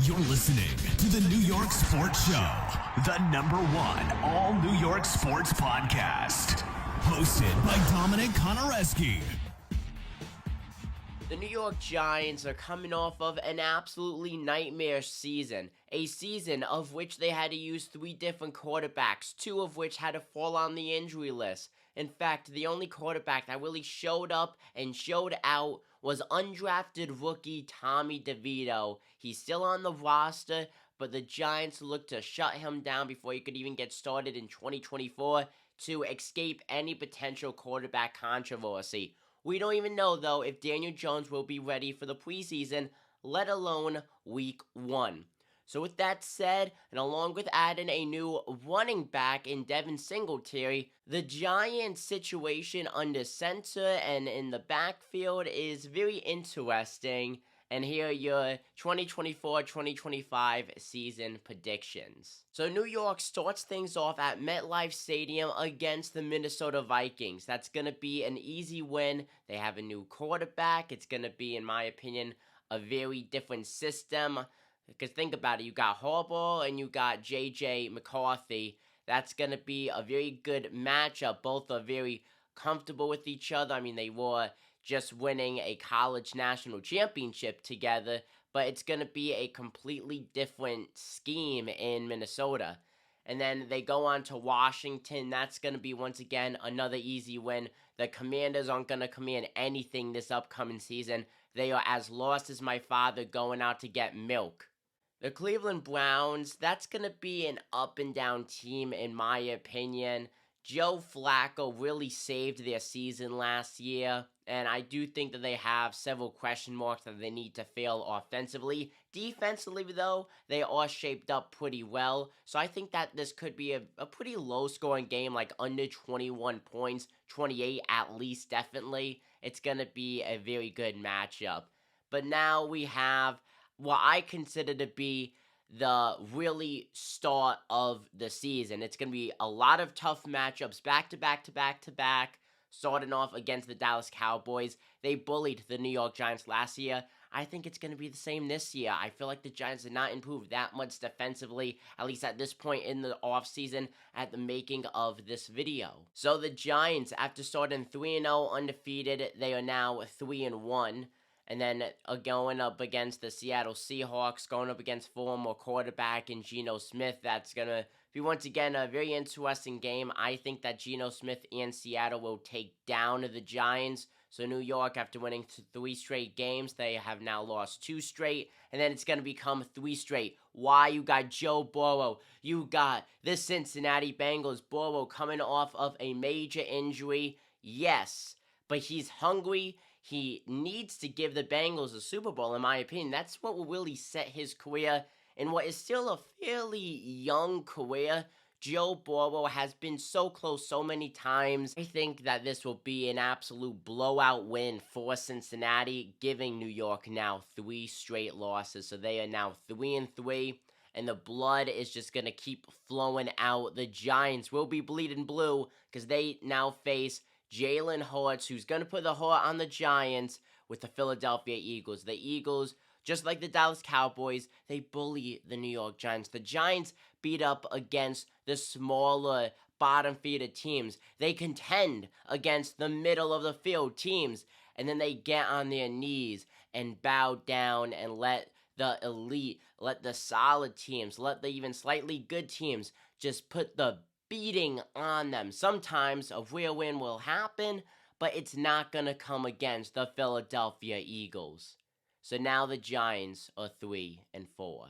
You're listening to the New York Sports Show, the #1 all New York sports podcast. Hosted by Dominic Konareski. The New York Giants are coming off of an absolutely nightmare season. A season of which they had to use 3 different quarterbacks, 2 of which had to fall on the injury list. In fact, the only quarterback that really showed up and showed out was undrafted rookie Tommy DeVito. He's still on the roster, but the Giants look to shut him down before he could even get started in 2024 to escape any potential quarterback controversy. We don't even know, though, if Daniel Jones will be ready for the preseason, let alone Week 1. So with that said, and along with adding a new running back in Devin Singletary, the Giants' situation under center and in the backfield is very interesting. And here are your 2024-2025 season predictions. So New York starts things off at MetLife Stadium against the Minnesota Vikings. That's going to be an easy win. They have a new quarterback. It's going to be, in my opinion, a very different system. Because think about it, you got Harbaugh and you got J.J. McCarthy. That's going to be a very good matchup. Both are very comfortable with each other. I mean, they were just winning a college national championship together, but it's going to be a completely different scheme in Minnesota. And then they go on to Washington. That's going to be, once again, another easy win. The Commanders aren't going to command anything this upcoming season. They are as lost as my father going out to get milk. The Cleveland Browns, that's going to be an up and down team in my opinion. Joe Flacco really saved their season last year, and I do think that they have several question marks that they need to fill offensively. Defensively, though, they are shaped up pretty well, so I think that this could be a pretty low-scoring game, like under 21 points, 28 at least, definitely. It's going to be a very good matchup. But now we have what I consider to be the really start of the season. It's going to be a lot of tough matchups back to back, starting off against the Dallas Cowboys. They bullied the New York Giants last year. I think it's going to be the same this year. I feel like the Giants did not improve that much defensively, at least at this point in the offseason, at the making of this video. So the Giants, after starting 3-0 undefeated, they are now 3-1. And then going up against the Seattle Seahawks, going up against former quarterback and Geno Smith. That's going to be, once again, a very interesting game. I think that Geno Smith and Seattle will take down the Giants. So New York, after winning 3 straight games, they have now lost 2 straight. And then it's going to become 3 straight. Why? You got Joe Burrow. You got the Cincinnati Bengals. Burrow coming off of a major injury. Yes, but he's hungry. He needs to give the Bengals a Super Bowl, in my opinion. That's what will really set his career in what is still a fairly young career. Joe Burrow has been so close so many times. I think that this will be an absolute blowout win for Cincinnati, giving New York now 3 straight losses. So they are now 3-3, and the blood is just going to keep flowing out. The Giants will be bleeding blue because they now face Jalen Hurts, who's going to put the hurt on the Giants with the Philadelphia Eagles. The Eagles, just like the Dallas Cowboys, they bully the New York Giants. The Giants beat up against the smaller bottom feeder teams. They contend against the middle of the field teams. And then they get on their knees and bow down and let the elite, let the solid teams, let the even slightly good teams just put the beating on them. Sometimes a real win will happen, but it's not going to come against the Philadelphia Eagles. So now the Giants are 3-4.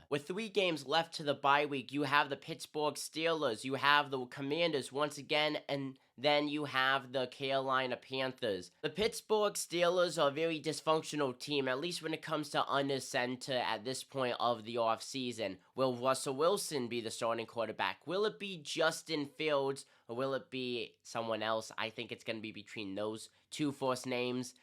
With 3 games left to the bye week, you have the Pittsburgh Steelers, you have the Commanders once again, and then you have the Carolina Panthers. The Pittsburgh Steelers are a very dysfunctional team, at least when it comes to under center at this point of the offseason. Will Russell Wilson be the starting quarterback? Will it be Justin Fields, or will it be someone else? I think it's going to be between those 2 first names.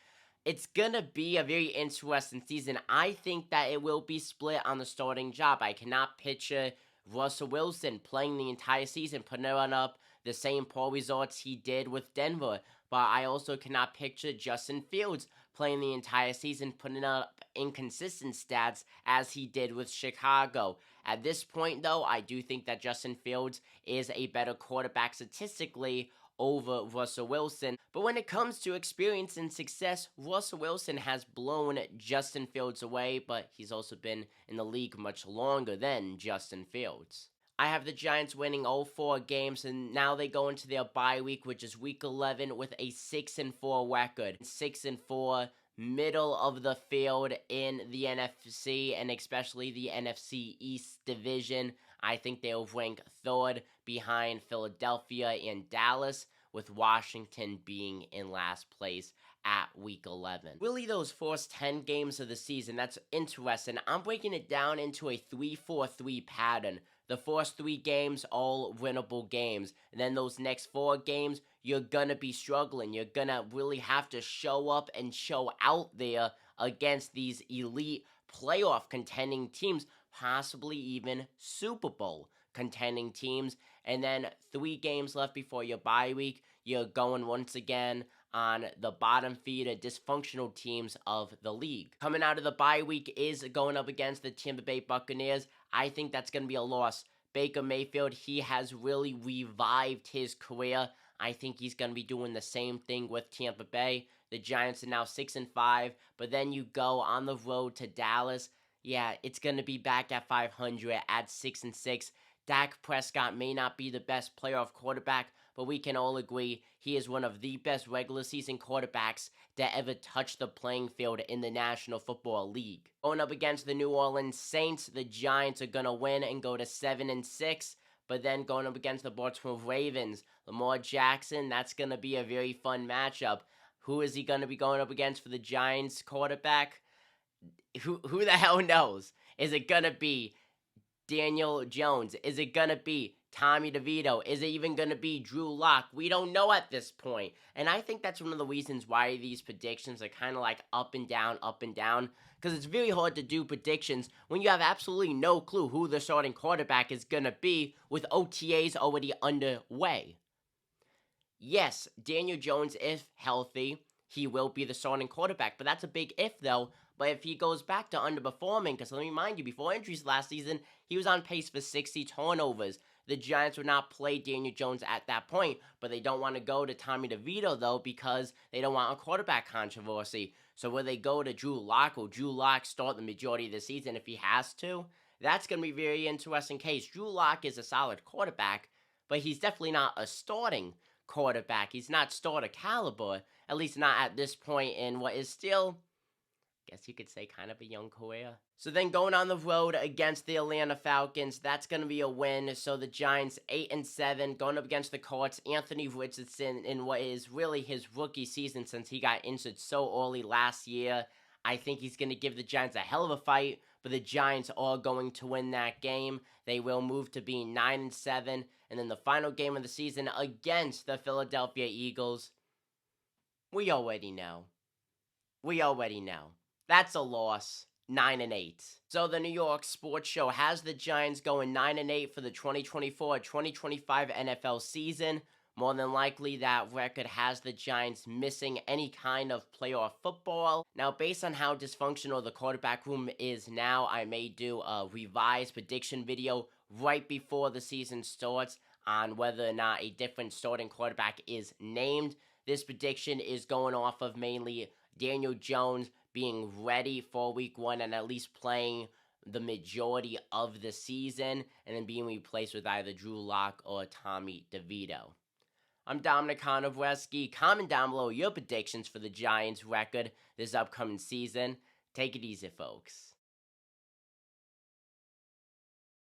It's going to be a very interesting season. I think that it will be split on the starting job. I cannot picture Russell Wilson playing the entire season, putting up the same poor results he did with Denver. But I also cannot picture Justin Fields playing the entire season, putting up inconsistent stats as he did with Chicago. At this point, though, I do think that Justin Fields is a better quarterback statistically over Russell Wilson. But when it comes to experience and success, Russell Wilson has blown Justin Fields away, but he's also been in the league much longer than Justin Fields. I have the Giants winning all 4 games, and now they go into their bye week, which is week 11, with a 6-4 record. 6-4, middle of the field in the NFC, and especially the NFC East division. I think they'll rank 3rd behind Philadelphia and Dallas, with Washington being in last place at week 11. Really, those first 10 games of the season, that's interesting. I'm breaking it down into a 3-4-3 pattern. The first 3 games, all winnable games. And then those next 4 games, you're gonna be struggling. You're gonna really have to show up and show out there against these elite playoff contending teams, possibly even Super Bowl contending teams. And then 3 games left before your bye week, you're going once again on the bottom feeder dysfunctional teams of the league. Coming out of the bye week is going up against the Tampa Bay Buccaneers. I think that's going to be a loss. Baker Mayfield, he has really revived his career. I think he's going to be doing the same thing with Tampa Bay. The Giants are now 6-5, but then you go on the road to Dallas. Yeah, it's going to be back at 500 at 6-6. Dak Prescott may not be the best playoff quarterback, but we can all agree he is one of the best regular season quarterbacks to ever touch the playing field in the National Football League. Going up against the New Orleans Saints, the Giants are going to win and go to 7-6, but then going up against the Baltimore Ravens, Lamar Jackson, that's going to be a very fun matchup. Who is he going to be going up against for the Giants quarterback? Who the hell knows? Is it going to be Daniel Jones? Is it going to be Tommy DeVito? Is it even going to be Drew Lock? We don't know at this point. And I think that's one of the reasons why these predictions are kind of like up and down, because it's very hard to do predictions when you have absolutely no clue who the starting quarterback is going to be with OTAs already underway. Yes, Daniel Jones, if healthy, he will be the starting quarterback, but that's a big if though. But if he goes back to underperforming, because let me remind you, before injuries last season, he was on pace for 60 turnovers. The Giants would not play Daniel Jones at that point, but they don't want to go to Tommy DeVito, though, because they don't want a quarterback controversy. So will they go to Drew Lock? Will Drew Lock start the majority of the season if he has to? That's going to be a very interesting case. Drew Lock is a solid quarterback, but he's definitely not a starting quarterback. He's not starter caliber, at least not at this point in what is still, guess you could say, kind of a young career. So then going on the road against the Atlanta Falcons, that's going to be a win. So the Giants 8-7, going up against the Colts. Anthony Richardson in what is really his rookie season since he got injured so early last year. I think he's going to give the Giants a hell of a fight, but the Giants are going to win that game. They will move to being 9-7, and then the final game of the season against the Philadelphia Eagles. We already know. That's a loss. 9-8. So the New York Sports Show has the Giants going 9-8 for the 2024-2025 NFL season. More than likely, that record has the Giants missing any kind of playoff football. Now, based on how dysfunctional the quarterback room is now, I may do a revised prediction video right before the season starts on whether or not a different starting quarterback is named. This prediction is going off of mainly Daniel Jones being ready for week 1 and at least playing the majority of the season, and then being replaced with either Drew Lock or Tommy DeVito. I'm Dominic Konowreski. Comment down below your predictions for the Giants record this upcoming season. Take it easy, folks.